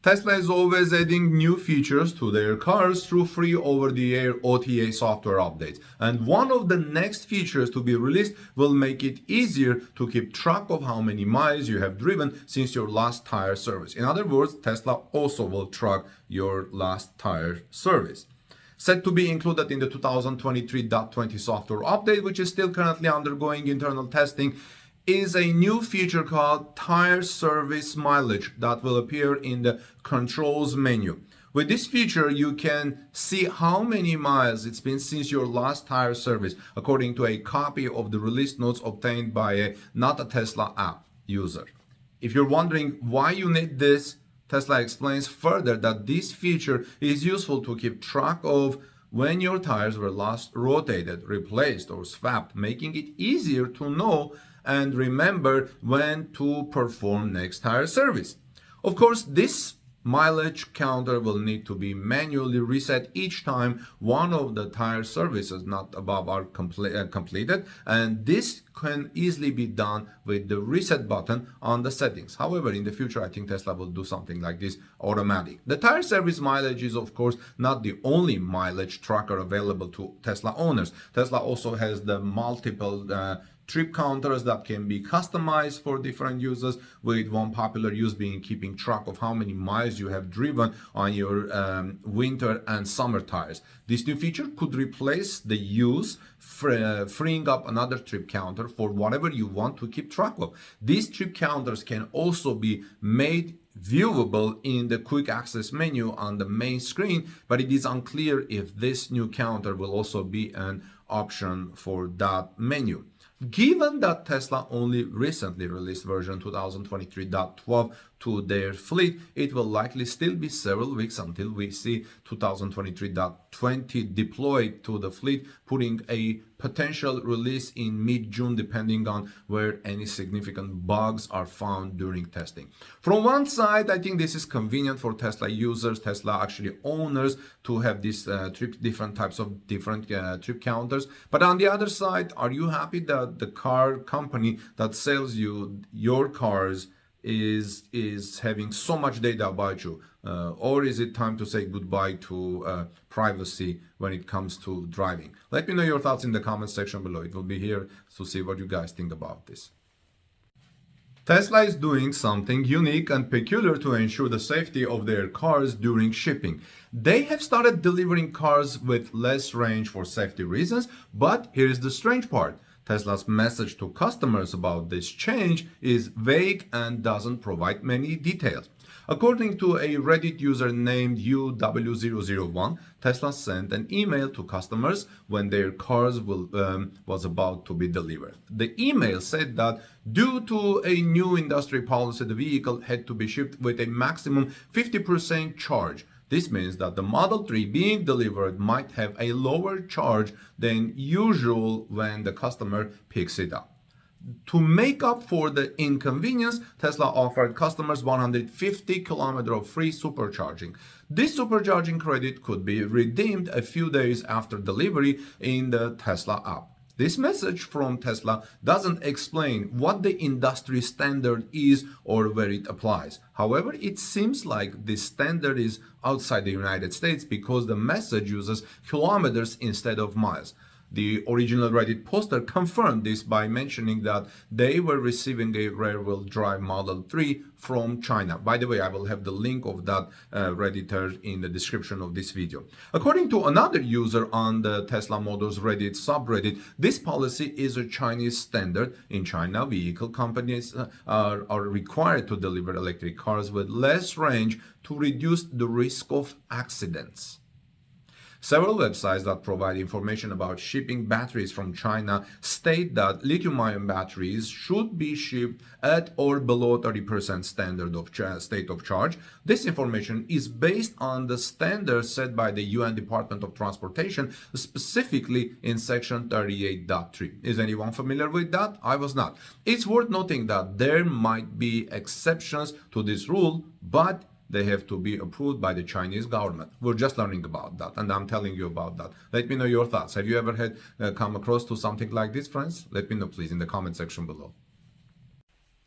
Tesla is always adding new features to their cars through free over-the-air OTA software updates. And one of the next features to be released will make it easier to keep track of how many miles you have driven since your last tire service. In other words, Tesla also will track your last tire service. Set to be included in the 2023.20 software update, which is still currently undergoing internal testing, is a new feature called Tire Service Mileage that will appear in the Controls menu. With this feature, you can see how many miles it's been since your last tire service, according to a copy of the release notes obtained by a not a Tesla app user. If you're wondering why you need this, Tesla explains further that this feature is useful to keep track of when your tires were last rotated, replaced, or swapped, making it easier to know and remember when to perform next tire service. Of course, this mileage counter will need to be manually reset each time one of the tire services not above are completed, and this can easily be done with the reset button on the settings. However, in the future, I think Tesla will do something like this automatic. The tire service mileage is, of course, not the only mileage tracker available to Tesla owners. Tesla also has the multiple trip counters that can be customized for different users, with one popular use being keeping track of how many miles you have driven on your winter and summer tires. This new feature could replace the use, freeing up another trip counter for whatever you want to keep track of. These trip counters can also be made viewable in the quick access menu on the main screen, but it is unclear if this new counter will also be an option for that menu. Given that Tesla only recently released version 2023.12 to their fleet, it will likely still be several weeks until we see 2023.20 deployed to the fleet, putting a potential release in mid-June depending on where any significant bugs are found during testing. From one side, I think this is convenient for Tesla users, Tesla actually owners, to have these different types of different trip counters. But on the other side, are you happy that the car company that sells you your cars is having so much data about you, or is it time to say goodbye to privacy when it comes to driving? Let me know your thoughts in the comment section below. It will be here to see what you guys think about this. Tesla is doing something unique and peculiar to ensure the safety of their cars during shipping. They have started delivering cars with less range for safety reasons, but here is the strange part. Tesla's message to customers about this change is vague and doesn't provide many details. According to a Reddit user named UW001, Tesla sent an email to customers when their cars was about to be delivered. The email said that due to a new industry policy, the vehicle had to be shipped with a maximum 50% charge. This means that the Model 3 being delivered might have a lower charge than usual when the customer picks it up. To make up for the inconvenience, Tesla offered customers 150 kilometers of free supercharging. This supercharging credit could be redeemed a few days after delivery in the Tesla app. This message from Tesla doesn't explain what the industry standard is or where it applies. However, it seems like this standard is outside the United States because the message uses kilometers instead of miles. The original Reddit poster confirmed this by mentioning that they were receiving a rear-wheel drive Model 3 from China. By the way, I will have the link of that Redditor in the description of this video. According to another user on the Tesla Motors Reddit subreddit, this policy is a Chinese standard. In China, vehicle companies are required to deliver electric cars with less range to reduce the risk of accidents. Several websites that provide information about shipping batteries from China state that lithium-ion batteries should be shipped at or below 30% standard of state of charge. This information is based on the standards set by the UN Department of Transportation, specifically in section 38.3. Is anyone familiar with that? I was not. It's worth noting that there might be exceptions to this rule, but they have to be approved by the Chinese government. We're just learning about that, and I'm telling you about that. Let me know your thoughts. Have you ever come across to something like this, friends? Let me know, please, in the comment section below.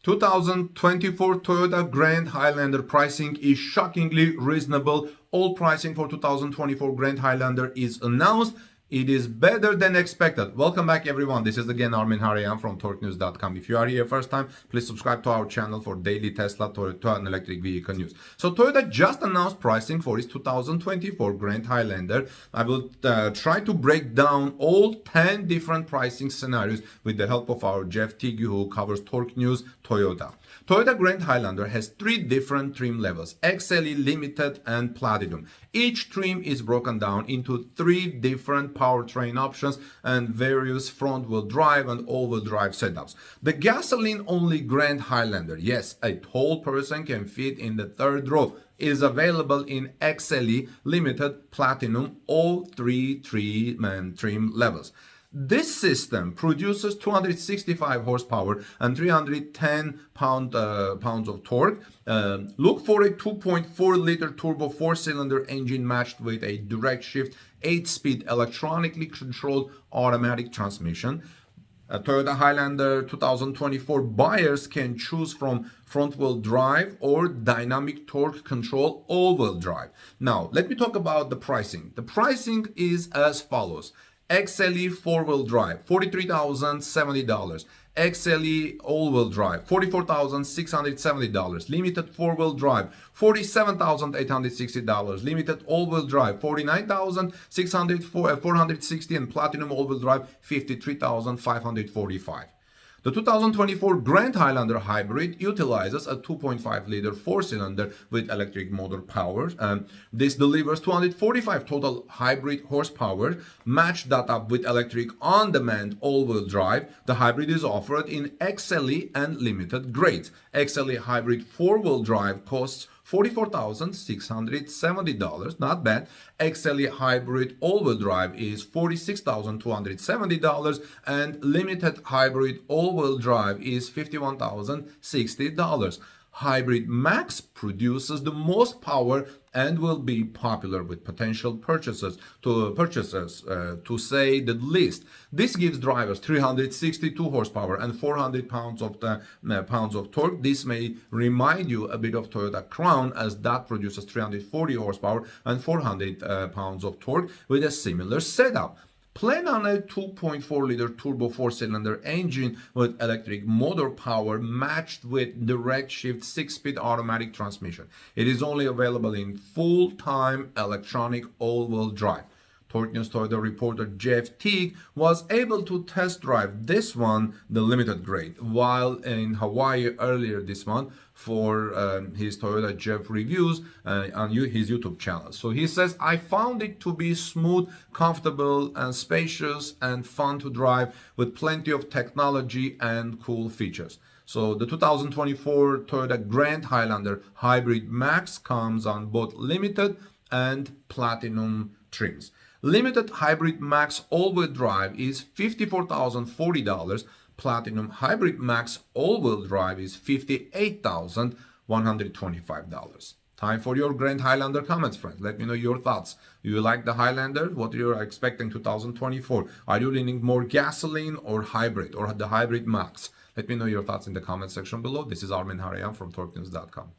2024 Toyota Grand Highlander pricing is shockingly reasonable. All pricing for 2024 Grand Highlander is announced. It is better than expected. Welcome back, everyone. This is again Armin Harayan from torquenews.com. If you are here first time, please subscribe to our channel for daily Tesla, Toyota, and electric vehicle news. So Toyota just announced pricing for its 2024 Grand Highlander. I will try to break down all 10 different pricing scenarios with the help of our Jeff Teague, who covers Torque News Toyota. Toyota Grand Highlander has 3 different trim levels: XLE, Limited, and Platinum. Each trim is broken down into 3 different powertrain options and various front-wheel drive and all-wheel drive setups. The gasoline-only Grand Highlander, yes, a tall person can fit in the 3rd row, is available in XLE, Limited, Platinum, all 3 trim levels. This system produces 265 horsepower and 310 pounds of torque. Look for a 2.4-liter turbo 4-cylinder engine matched with a direct shift 8-speed electronically controlled automatic transmission. A Toyota Highlander 2024 buyers can choose from front-wheel drive or dynamic torque control all-wheel drive. Now, let me talk about the pricing. The pricing is as follows. XLE 4-wheel drive, $43,070. XLE all-wheel drive, $44,670. Limited 4-wheel drive, $47,860. Limited all-wheel drive, $49,460. And Platinum all-wheel drive, $53,545. The 2024 Grand Highlander Hybrid utilizes a 2.5-liter 4-cylinder with electric motor power. This delivers 245 total hybrid horsepower. Match that up with electric on-demand all-wheel drive. The hybrid is offered in XLE and Limited grades. XLE Hybrid 4-wheel drive costs $44,670, not bad. XLE Hybrid all-wheel drive is $46,270, and Limited Hybrid all-wheel drive is $51,060. Hybrid Max produces the most power and will be popular with potential purchasers, to say the least. This gives drivers 362 horsepower and 400 pounds of torque. This may remind you a bit of Toyota Crown, as that produces 340 horsepower and 400 pounds of torque with a similar setup. Plan on a 2.4-liter turbo 4-cylinder engine with electric motor power matched with direct shift 6-speed automatic transmission. It is only available in full-time electronic all-wheel drive. Torque News Toyota reporter Jeff Teague was able to test drive this one, the Limited grade, while in Hawaii earlier this month for his Toyota Jeff reviews on his YouTube channel. So he says, I found it to be smooth, comfortable, and spacious and fun to drive with plenty of technology and cool features. So the 2024 Toyota Grand Highlander Hybrid Max comes on both Limited and Platinum trims. Limited Hybrid Max all-wheel drive is $54,040. Platinum Hybrid Max all-wheel drive is $58,125. Time for your Grand Highlander comments, friends. Let me know your thoughts. Do you like the Highlander? What are you expecting 2024? Are you leaning more gasoline or hybrid, or the Hybrid Max? Let me know your thoughts in the comment section below. This is Armin Harayan from torquenews.com.